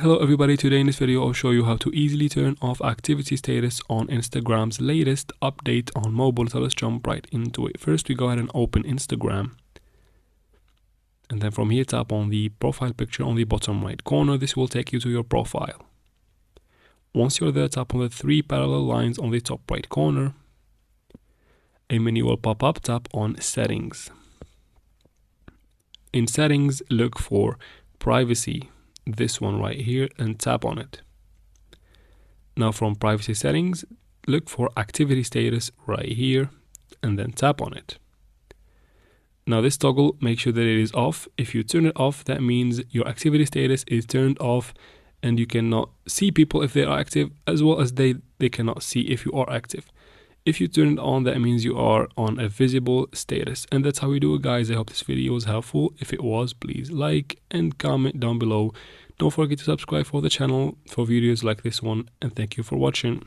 Hello everybody, today in this video I'll show you how to easily turn off activity status on Instagram's latest update on mobile. So let's jump right into it. First we go ahead and open Instagram, and then from here tap on the profile picture on the bottom right corner. This will take you to your profile. Once you're there, tap on the three parallel lines on the top right corner. A menu will pop up. Tap on settings. In settings, look for privacy, this one right here, and tap on it. Now from privacy settings, look for activity status right here and then tap on it. Now this toggle, make sure that it is off. If you turn it off, that means your activity status is turned off and you cannot see people if they are active, as well as they cannot see if you are active. If you turn it on, that means you are on a visible status. And that's how we do it, guys. I hope this video was helpful. If it was, please like and comment down below. Don't forget to subscribe for the channel for videos like this one, and thank you for watching.